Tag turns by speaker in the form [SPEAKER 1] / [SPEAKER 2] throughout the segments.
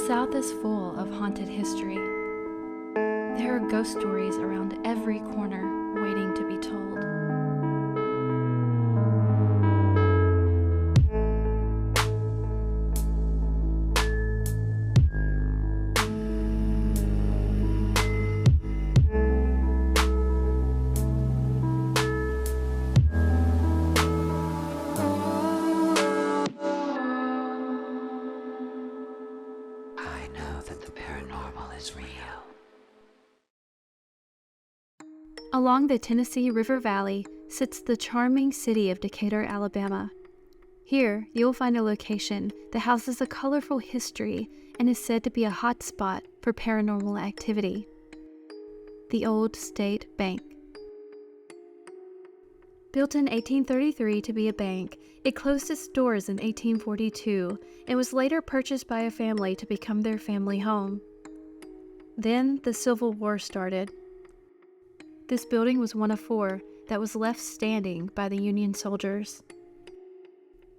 [SPEAKER 1] South is full of haunted history. There are ghost stories around every corner waiting to be told.
[SPEAKER 2] I know that the paranormal is real.
[SPEAKER 1] Along the Tennessee River Valley sits the charming city of Decatur, Alabama. Here, you'll find a location that houses a colorful history and is said to be a hot spot for paranormal activity. The Old State Bank. Built in 1833 to be a bank, it closed its doors in 1842 and was later purchased by a family to become their family home. Then the Civil War started. This building was one of 4 that was left standing by the Union soldiers.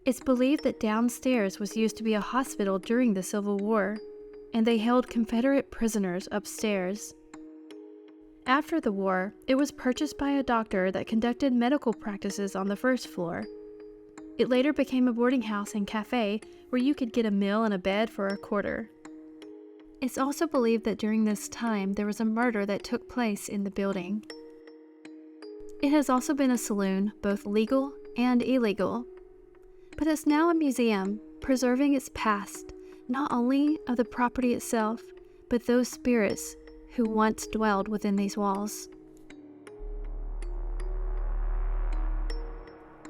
[SPEAKER 1] It's believed that downstairs was used to be a hospital during the Civil War, and they held Confederate prisoners upstairs. After the war, it was purchased by a doctor that conducted medical practices on the first floor. It later became a boarding house and cafe where you could get a meal and a bed for a quarter. It's also believed that during this time there was a murder that took place in the building. It has also been a saloon, both legal and illegal. But it's now a museum, preserving its past, not only of the property itself, but those spirits who once dwelled within these walls.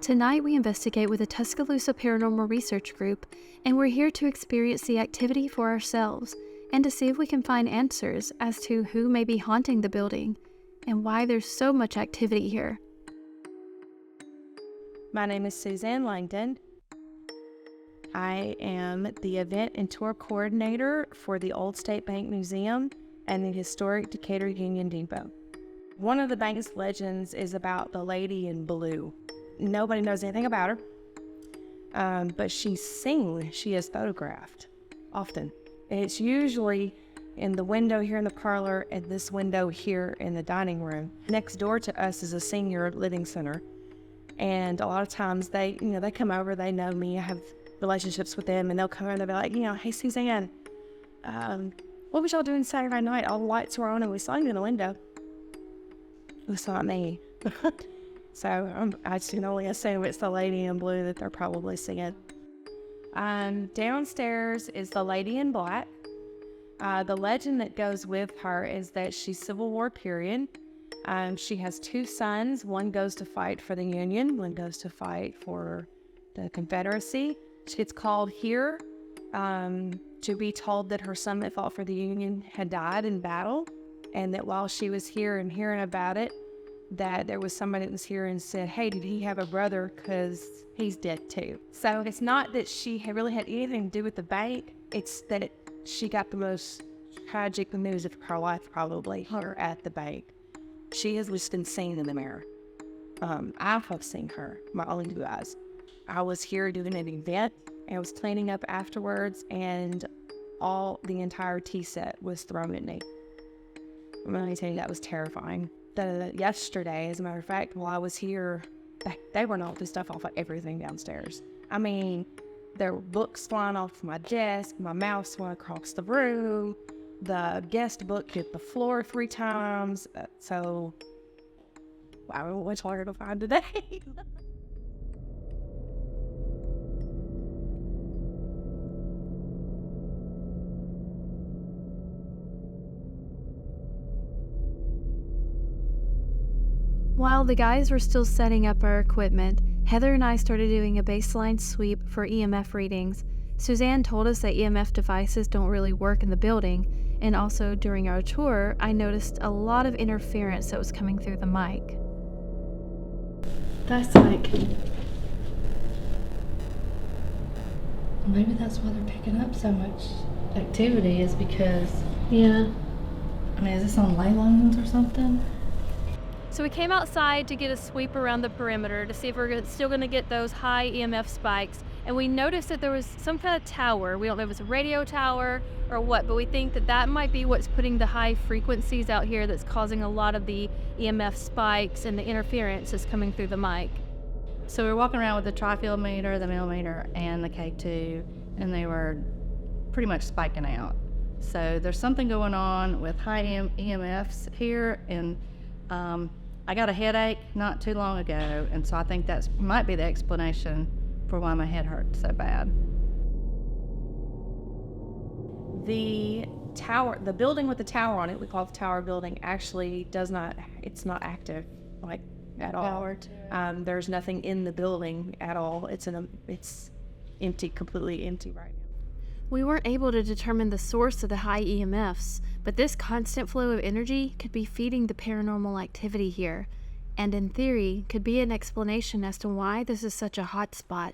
[SPEAKER 1] Tonight we investigate with the Tuscaloosa Paranormal Research Group, and we're here to experience the activity for ourselves and to see if we can find answers as to who may be haunting the building and why there's so much activity here.
[SPEAKER 3] My name is Suzanne Langdon. I am the event and tour coordinator for the Old State Bank Museum and the historic Decatur Union Depot. One of the bank's legends is about the lady in blue. Nobody knows anything about her, but she's seen, she is photographed often. It's usually in the window here in the parlor and this window here in the dining room. Next door to us is a senior living center. And a lot of times they come over, they know me, I have relationships with them, and they'll come over and they'll be like, hey, Suzanne, what was y'all doing Saturday night? All the lights were on and we saw you in the window. It was not me. So I can only assume it's the lady in blue that they're probably seeing. Downstairs is the lady in black. The legend that goes with her is that she's Civil War period. She has 2 sons. One goes to fight for the Union. One goes to fight for the Confederacy. She gets called here to be told that her son that fought for the Union had died in battle, and that while she was here and hearing about it, that there was somebody that was here and said, hey, did he have a brother? Because he's dead too. So it's not that she really had anything to do with the bank. It's that she got the most tragic news of her life, probably, her at the bank. She has just been seen in the mirror. I have seen her, my only 2 eyes. I was here doing an event, and I was cleaning up afterwards, and the entire tea set was thrown at me. I'm going to tell you, that was terrifying. Yesterday, as a matter of fact, while I was here, they were knocking stuff off of everything downstairs. I mean, there were books flying off my desk, my mouse went across the room, the guest book hit the floor 3 times, so I don't know what's harder to find today.
[SPEAKER 1] While the guys were still setting up our equipment, Heather and I started doing a baseline sweep for EMF readings. Suzanne told us that EMF devices don't really work in the building, and also during our tour, I noticed a lot of interference that was coming through the mic.
[SPEAKER 4] That's like, maybe that's why they're picking up so much activity, is because, yeah, I mean, is this on ley lines or something?
[SPEAKER 1] So we came outside to get a sweep around the perimeter to see if we're still going to get those high EMF spikes, and we noticed that there was some kind of tower. We don't know if it's a radio tower or what, but we think that that might be what's putting the high frequencies out here that's causing a lot of the EMF spikes and the interference that's coming through the mic.
[SPEAKER 4] So we were walking around with the tri-field meter, the millimeter, and the K2, and they were pretty much spiking out. So there's something going on with high EMFs here, and I got a headache not too long ago, and so I think that might be the explanation for why my head hurts so bad.
[SPEAKER 3] The tower, the building with the tower on it, we call it the tower building, actually it's not active, like, at all. There's nothing in the building at all. It's empty, completely empty right now.
[SPEAKER 1] We weren't able to determine the source of the high EMFs, but this constant flow of energy could be feeding the paranormal activity here, and in theory, could be an explanation as to why this is such a hot spot.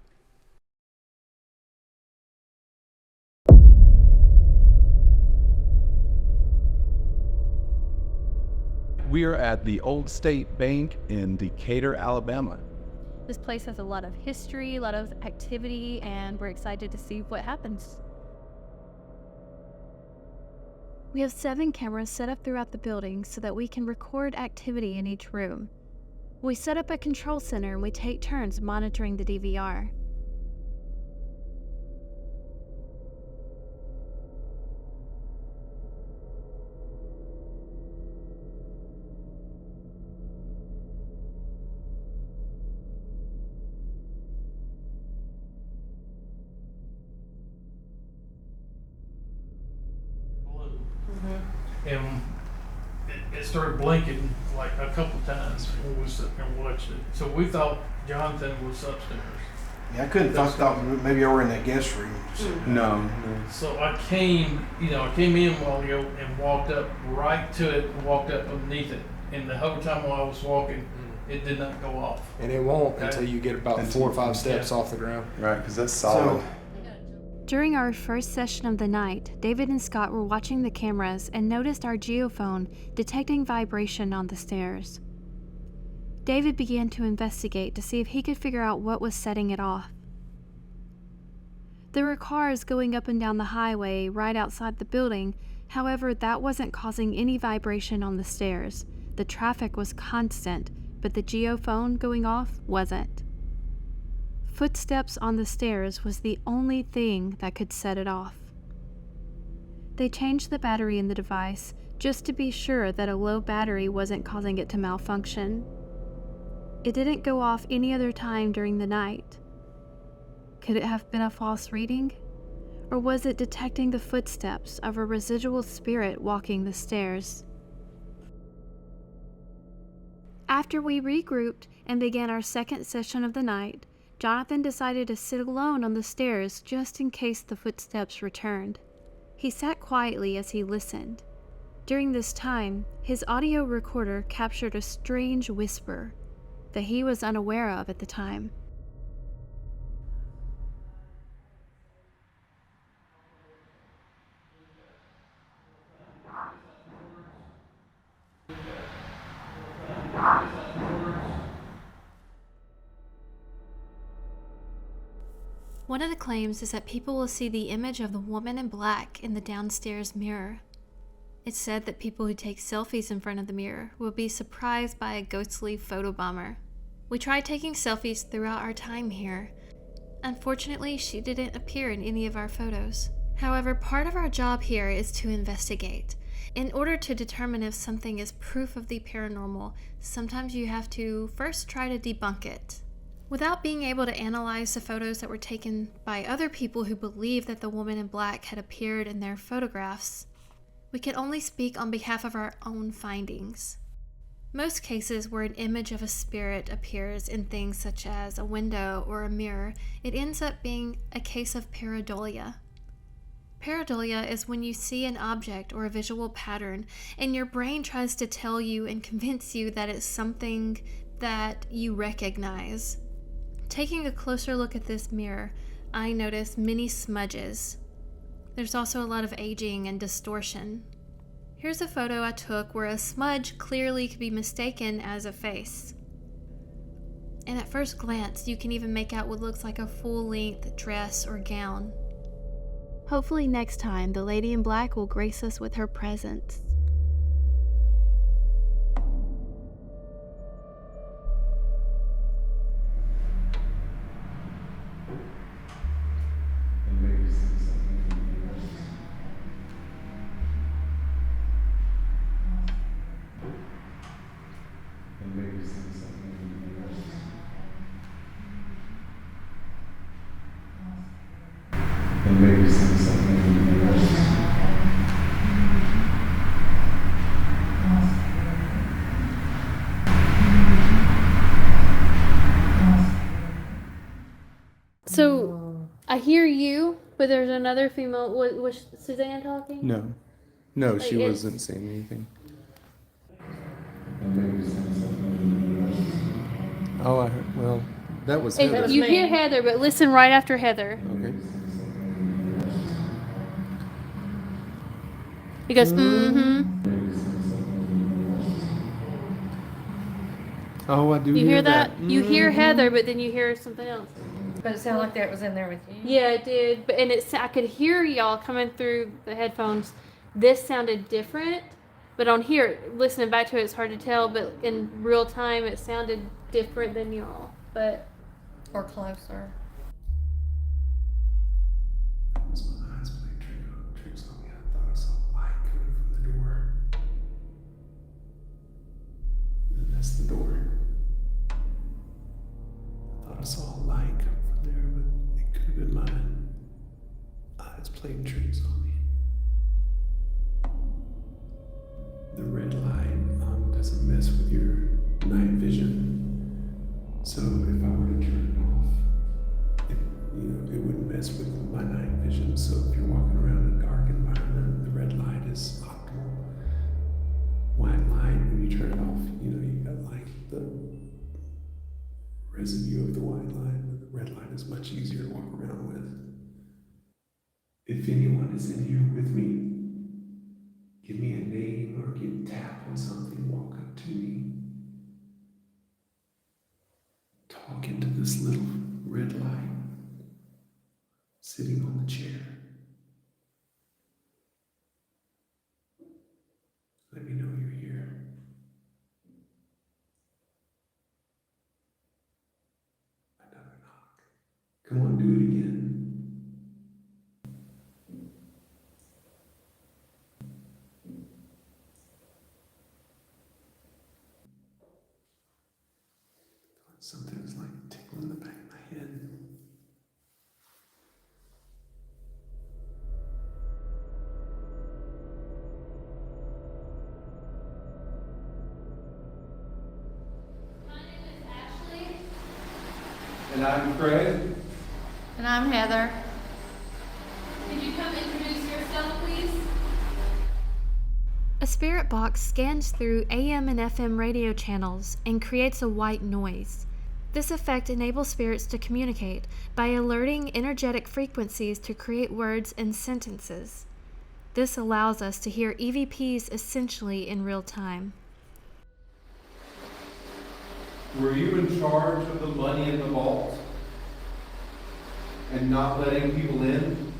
[SPEAKER 5] We are at the Old State Bank in Decatur, Alabama.
[SPEAKER 1] This place has a lot of history, a lot of activity, and we're excited to see what happens. We have 7 cameras set up throughout the building so that we can record activity in each room. We set up a control center and we take turns monitoring the DVR.
[SPEAKER 6] And it started blinking like a couple times when we sat there and watched it. So we thought Jonathan was upstairs.
[SPEAKER 7] Yeah, I couldn't find out. Maybe you were in that guest room.
[SPEAKER 5] No.
[SPEAKER 6] So I came in a while ago and walked up right to it and walked up underneath it. And the whole time while I was walking, it did not go off.
[SPEAKER 8] And it won't
[SPEAKER 6] Okay.
[SPEAKER 8] until you get about 4 or 5 steps off the ground.
[SPEAKER 5] Right, because that's solid.
[SPEAKER 1] During our first session of the night, David and Scott were watching the cameras and noticed our geophone detecting vibration on the stairs. David began to investigate to see if he could figure out what was setting it off. There were cars going up and down the highway right outside the building, however, that wasn't causing any vibration on the stairs. The traffic was constant, but the geophone going off wasn't. Footsteps on the stairs was the only thing that could set it off. They changed the battery in the device just to be sure that a low battery wasn't causing it to malfunction. It didn't go off any other time during the night. Could it have been a false reading? Or was it detecting the footsteps of a residual spirit walking the stairs? After we regrouped and began our second session of the night, Jonathan decided to sit alone on the stairs just in case the footsteps returned. He sat quietly as he listened. During this time, his audio recorder captured a strange whisper that he was unaware of at the time. One of the claims is that people will see the image of the woman in black in the downstairs mirror. It's said that people who take selfies in front of the mirror will be surprised by a ghostly photobomber. We tried taking selfies throughout our time here. Unfortunately, she didn't appear in any of our photos. However, part of our job here is to investigate. In order to determine if something is proof of the paranormal, sometimes you have to first try to debunk it. Without being able to analyze the photos that were taken by other people who believed that the woman in black had appeared in their photographs, we can only speak on behalf of our own findings. Most cases where an image of a spirit appears in things such as a window or a mirror, it ends up being a case of pareidolia. Pareidolia is when you see an object or a visual pattern and your brain tries to tell you and convince you that it's something that you recognize. Taking a closer look at this mirror, I noticed many smudges. There's also a lot of aging and distortion. Here's a photo I took where a smudge clearly could be mistaken as a face. and at first glance you can even make out what looks like a full-length dress or gown. Hopefully next time the lady in black will grace us with her presence.
[SPEAKER 9] So I hear you, but there's another female. Was Suzanne talking?
[SPEAKER 8] No. No,
[SPEAKER 9] Like,
[SPEAKER 8] she
[SPEAKER 9] it's-
[SPEAKER 8] wasn't saying anything. Oh, I heard, well, that was
[SPEAKER 9] And
[SPEAKER 8] Heather.
[SPEAKER 9] you hear Heather, but listen right after Heather.
[SPEAKER 8] Okay.
[SPEAKER 9] He goes, mm-hmm.
[SPEAKER 8] Oh, I do
[SPEAKER 9] You hear that? You hear
[SPEAKER 8] Mhm.
[SPEAKER 9] Heather, but then you hear something else.
[SPEAKER 4] But it sounded like that was in there with you.
[SPEAKER 9] Yeah, it did. But I could hear y'all coming through the headphones. This sounded different, but on here, listening back to it, it's hard to tell. But in real time, it sounded different than y'all. But
[SPEAKER 4] Or closer.
[SPEAKER 10] Was my eyes playing tricks on me? I thought I saw light coming from the door. And that's the door. I thought I saw a light coming from there, but it could have been my eyes playing tricks on me. The red light doesn't mess with your night vision. So if I were to turn it off, it wouldn't mess with my night vision. So if you're walking around in a dark environment, the red light is optimal. White light, when you turn it off, you got like the residue of the white light, but the red light is much easier to walk around with. If anyone is in here with me, give me a name or tap on something, walk up to me. Talk into this little red light sitting on the chair. Let me know you're here. Another knock. Come on, do it again. Something was like tickling the back of my head.
[SPEAKER 9] my name is Ashley.
[SPEAKER 5] And I'm Craig.
[SPEAKER 4] And I'm Heather.
[SPEAKER 9] Could you come introduce yourself, please?
[SPEAKER 1] A spirit box scans through AM and FM radio channels and creates a white noise. This effect enables spirits to communicate by alerting energetic frequencies to create words and sentences. This allows us to hear EVPs essentially in real time.
[SPEAKER 5] Were you in charge of the money in the vault? And not letting people in?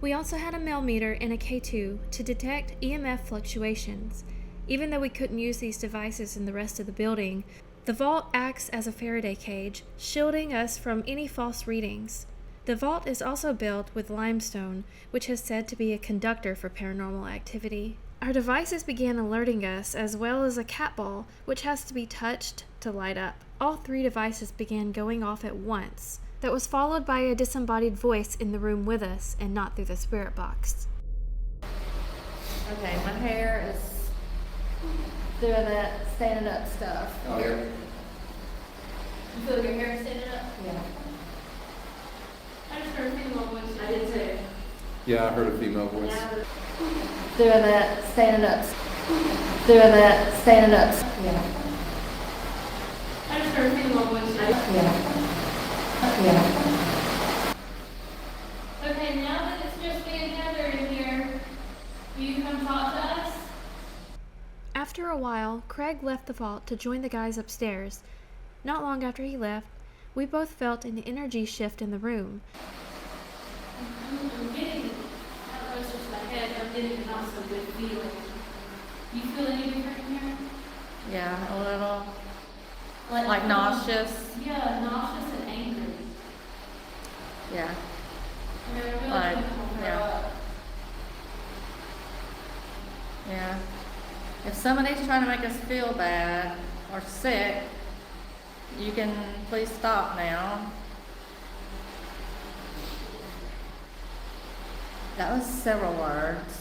[SPEAKER 1] We also had a millimeter and a K2 to detect EMF fluctuations. Even though we couldn't use these devices in the rest of the building, the vault acts as a Faraday cage, shielding us from any false readings. The vault is also built with limestone, which is said to be a conductor for paranormal activity. Our devices began alerting us, as well as a cat ball, which has to be touched to light up. All three devices began going off at once. That was followed by a disembodied voice in the room with us, and not through the spirit box.
[SPEAKER 4] Okay, my hair is doing that standing up stuff.
[SPEAKER 8] Oh, yeah.
[SPEAKER 9] You feel your hair standing up?
[SPEAKER 4] Yeah.
[SPEAKER 9] I just heard a female voice.
[SPEAKER 4] I did too.
[SPEAKER 8] Yeah, I heard a female voice.
[SPEAKER 4] Doing that standing up. Doing that standing up. Yeah.
[SPEAKER 9] I just heard a female voice.
[SPEAKER 4] Yeah. Yeah.
[SPEAKER 9] Okay, now that it's just me and Heather in here, will you come talk to us?
[SPEAKER 1] After After a while, Craig left the vault to join the guys upstairs. Not long after he left, we both felt an energy shift in the room.
[SPEAKER 9] I'm getting, I don't know, it's just my head, I'm getting an also good feeling. You feel any different in here?
[SPEAKER 4] Yeah, a little. Like nauseous.
[SPEAKER 9] Yeah, nauseous and angry.
[SPEAKER 4] Yeah.
[SPEAKER 9] I mean, I really
[SPEAKER 4] Like,
[SPEAKER 9] think I'm gonna
[SPEAKER 4] yeah.
[SPEAKER 9] throw up.
[SPEAKER 4] Yeah. If somebody's trying to make us feel bad or sick, you can please stop now. That was several words.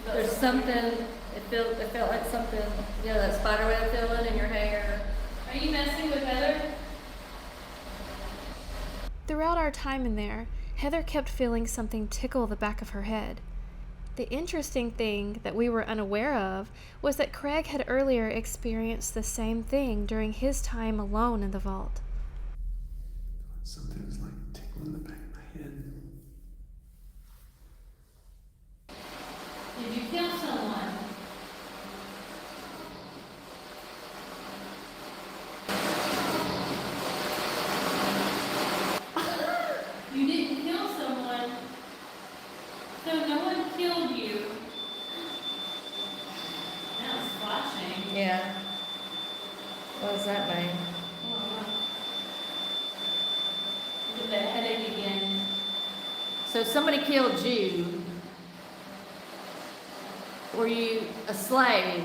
[SPEAKER 4] There's something, it felt like something, you know, that spider web feeling in your hair.
[SPEAKER 9] Are you messing with Heather?
[SPEAKER 1] Throughout our time in there, Heather kept feeling something tickle the back of her head. The interesting thing that we were unaware of was that Craig had earlier experienced the same thing during his time alone in the vault.
[SPEAKER 10] Something was like tickling the back of my head.
[SPEAKER 9] Did you kill someone? You didn't kill someone, so no one killed you. Now it's flashing.
[SPEAKER 4] Yeah. What does that mean?
[SPEAKER 9] Get that headache again.
[SPEAKER 4] So somebody killed you. Were you a slave?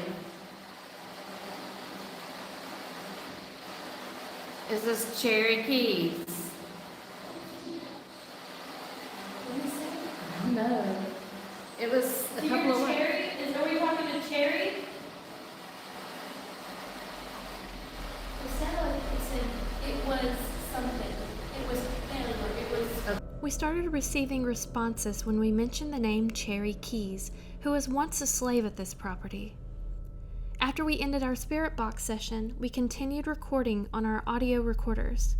[SPEAKER 4] Is this Cherry Keys?
[SPEAKER 9] What did he say?
[SPEAKER 4] I don't know. It was a
[SPEAKER 9] So
[SPEAKER 4] couple
[SPEAKER 9] you're
[SPEAKER 4] of
[SPEAKER 9] Cherry? Are we talking to Cherry? It sounded like it said it was something. It was failure. It was.
[SPEAKER 1] We started receiving responses when we mentioned the name Cherry Keys, who was once a slave at this property. After we ended our spirit box session, we continued recording on our audio recorders.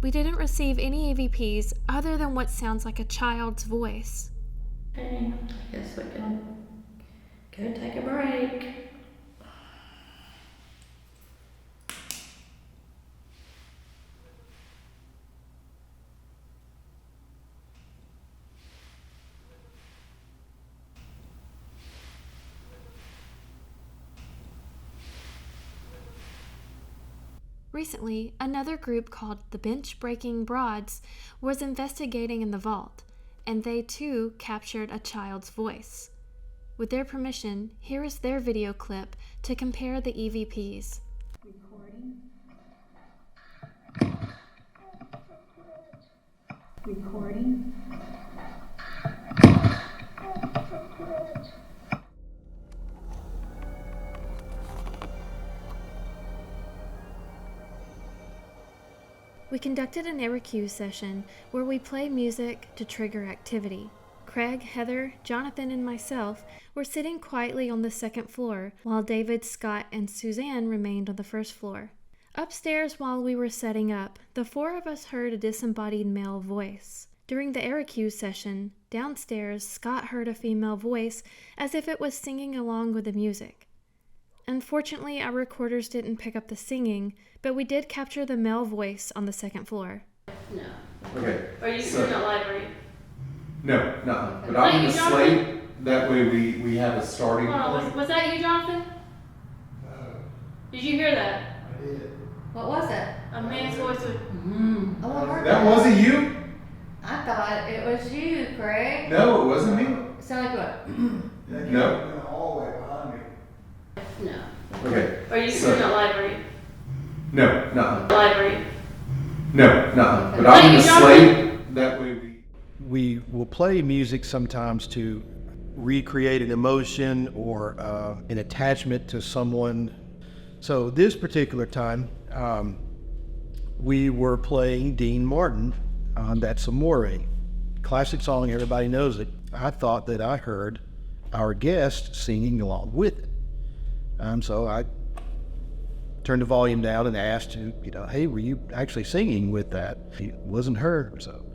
[SPEAKER 1] We didn't receive any EVPs other than what sounds like a child's voice.
[SPEAKER 4] Okay, I guess we can go take a break.
[SPEAKER 1] Recently, another group called the Bench Breaking Broads was investigating in the vault, and they too captured a child's voice. With their permission, here is their video clip to compare the EVPs.
[SPEAKER 11] Recording.
[SPEAKER 1] We conducted an RQ session where we play music to trigger activity. Craig, Heather, Jonathan, and myself were sitting quietly on the second floor, while David, Scott, and Suzanne remained on the first floor. Upstairs, while we were setting up, the four of us heard a disembodied male voice. During the RQ session, downstairs, Scott heard a female voice as if it was singing along with the music. Unfortunately, our recorders didn't pick up the singing, but we did capture the male voice on the second floor.
[SPEAKER 9] No.
[SPEAKER 8] Okay.
[SPEAKER 9] Are you?
[SPEAKER 8] So-
[SPEAKER 9] You're not live, are you?
[SPEAKER 8] No, no. But
[SPEAKER 9] Was
[SPEAKER 8] I'm
[SPEAKER 9] that
[SPEAKER 8] in
[SPEAKER 9] you,
[SPEAKER 8] the
[SPEAKER 9] Jonathan?
[SPEAKER 8] slate. That way we have a starting
[SPEAKER 9] Hold on,
[SPEAKER 8] point.
[SPEAKER 9] was that you, Jonathan? Did you hear that?
[SPEAKER 4] What was it?
[SPEAKER 9] A man's voice was.
[SPEAKER 4] Oh, I heard
[SPEAKER 8] That wasn't you?
[SPEAKER 4] I thought it was you, Craig.
[SPEAKER 8] No, it wasn't me.
[SPEAKER 4] It sounded like what?
[SPEAKER 8] No.
[SPEAKER 7] In the hallway behind me.
[SPEAKER 9] No.
[SPEAKER 8] Okay.
[SPEAKER 9] Are you?
[SPEAKER 8] So-
[SPEAKER 9] You're not live, are you?
[SPEAKER 8] No, no.
[SPEAKER 9] Live, are you?
[SPEAKER 8] No, no. But
[SPEAKER 9] Was
[SPEAKER 8] I'm
[SPEAKER 9] that
[SPEAKER 8] in the
[SPEAKER 9] you, Jonathan?
[SPEAKER 8] slate. That way
[SPEAKER 12] We will play music sometimes to recreate an emotion or an attachment to someone. So this particular time, we were playing Dean Martin on That's Amore. Classic song, everybody knows it. I thought that I heard our guest singing along with it. So I turned the volume down and asked, hey, were you actually singing with that? It wasn't her. So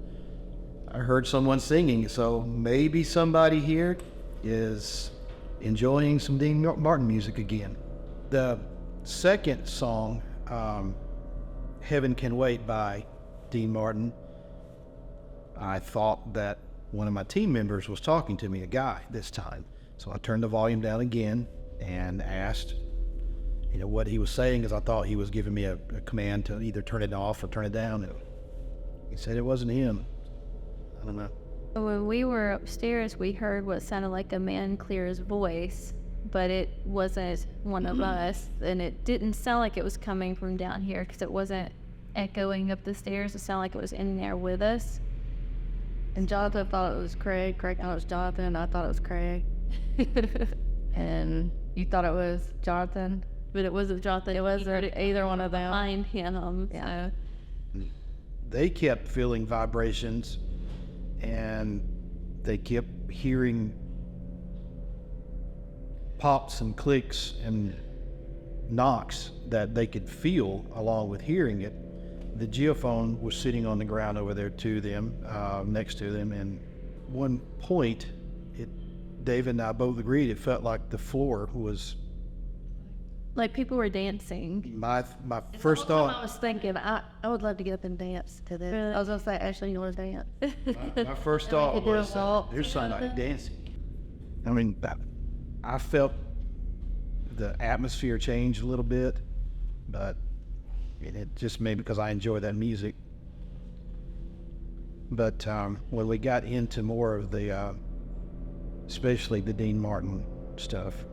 [SPEAKER 12] I heard someone singing. So maybe somebody here is enjoying some Dean Martin music again. The second song, Heaven Can Wait by Dean Martin, I thought that one of my team members was talking to me, a guy this time. So I turned the volume down again and asked, what he was saying, because I thought he was giving me a command to either turn it off or turn it down. He said it wasn't him. I don't know.
[SPEAKER 1] When we were upstairs, we heard what sounded like a man clear his voice, but it wasn't one of us, and it didn't sound like it was coming from down here because it wasn't echoing up the stairs. It sounded like it was in there with us.
[SPEAKER 4] And Jonathan thought it was Craig. Craig thought it was Jonathan. I thought it was Craig. And you thought it was Jonathan.
[SPEAKER 1] But it wasn't Jonathan.
[SPEAKER 4] It wasn't either one of them.
[SPEAKER 1] Behind him.
[SPEAKER 4] Yeah.
[SPEAKER 12] They kept feeling vibrations, and they kept hearing pops and clicks and knocks that they could feel along with hearing it. The geophone was sitting on the ground over there to them, next to them, and one point, David and I both agreed it felt like the floor was...
[SPEAKER 1] Like people were dancing.
[SPEAKER 12] My first thought...
[SPEAKER 4] I was thinking, I would love to get up and dance to this.
[SPEAKER 1] Really?
[SPEAKER 4] I was going to say, Ashley, you want to dance?
[SPEAKER 12] My first thought was, there's somebody dancing. I mean, I felt the atmosphere change a little bit, but it just maybe because I enjoy that music. But when we got into more of the, especially the Dean Martin stuff,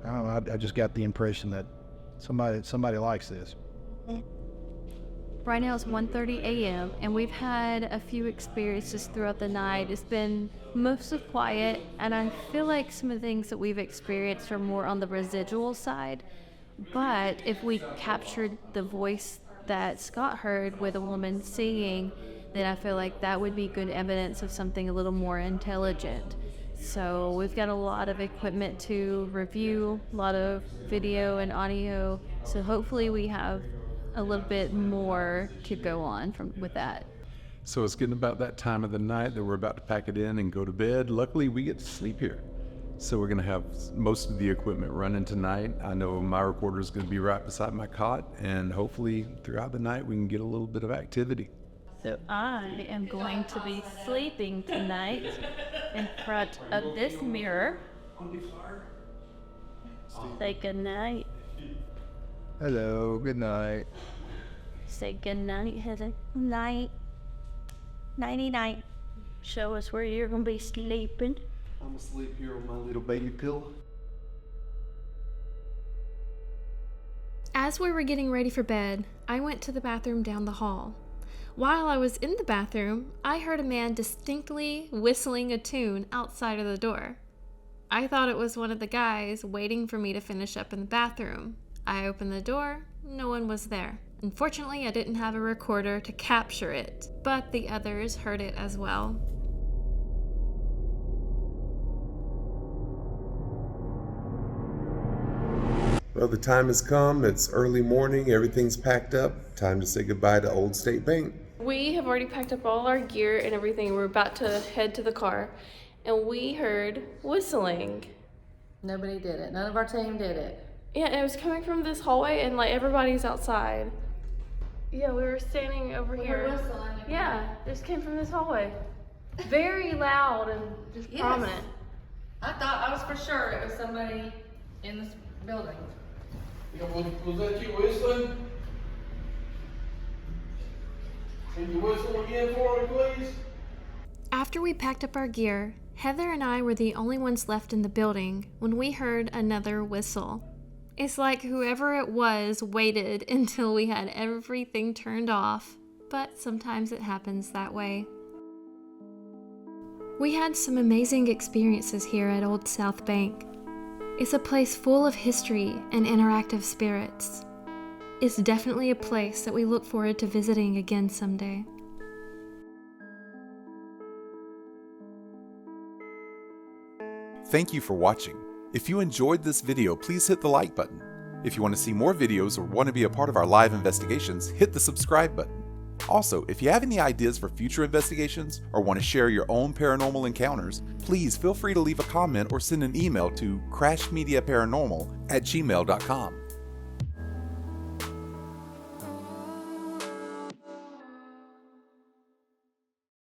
[SPEAKER 12] I don't know, I just got the impression that somebody likes this.
[SPEAKER 1] Right now it's 1:30 a.m. and we've had a few experiences throughout the night. It's been mostly quiet, and I feel like some of the things that we've experienced are more on the residual side. But if we captured the voice that Scott heard with a woman singing, then I feel like that would be good evidence of something a little more intelligent. So we've got a lot of equipment to review, a lot of video and audio. So hopefully we have a little bit more to go on with that.
[SPEAKER 5] So it's getting about that time of the night that we're about to pack it in and go to bed. Luckily, we get to sleep here. So we're gonna have most of the equipment running tonight. I know my recorder is gonna be right beside my cot, and hopefully throughout the night we can get a little bit of activity.
[SPEAKER 1] So I am going to be sleeping tonight in front of this mirror. Say good night.
[SPEAKER 8] Hello, good night.
[SPEAKER 1] Say good night, Heather. Night. Nighty night. Show us where you're gonna be sleeping.
[SPEAKER 8] I'm asleep here on my little baby pillow.
[SPEAKER 1] As we were getting ready for bed, I went to the bathroom down the hall. While I was in the bathroom, I heard a man distinctly whistling a tune outside of the door. I thought it was one of the guys waiting for me to finish up in the bathroom. I opened the door, no one was there. Unfortunately, I didn't have a recorder to capture it, but the others heard it as well.
[SPEAKER 10] Well, the time has come. It's early morning. Everything's packed up. Time to say goodbye to Old State Bank.
[SPEAKER 9] We have already packed up all our gear and everything. We're about to head to the car, and we heard whistling.
[SPEAKER 4] Nobody did it. None of our team did it.
[SPEAKER 9] Yeah, it was coming from this hallway, and like everybody's outside. Yeah, we were standing over here.
[SPEAKER 4] whistling.
[SPEAKER 9] Yeah, it just came from this hallway. Very loud and just
[SPEAKER 4] Yes.
[SPEAKER 9] prominent.
[SPEAKER 4] I was for sure it was somebody in this building.
[SPEAKER 6] Yeah, was that you whistling? Can you whistle again for me, please?
[SPEAKER 1] After we packed up our gear, Heather and I were the only ones left in the building when we heard another whistle. It's like whoever it was waited until we had everything turned off, but sometimes it happens that way. We had some amazing experiences here at Old South Bank. It's a place full of history and interactive spirits. It's definitely a place that we look forward to visiting again someday.
[SPEAKER 11] Thank you for watching. If you enjoyed this video, please hit the like button. If you want to see more videos or want to be a part of our live investigations, hit the subscribe button. Also, if you have any ideas for future investigations or want to share your own paranormal encounters, please feel free to leave a comment or send an email to crashmediaparanormal@gmail.com.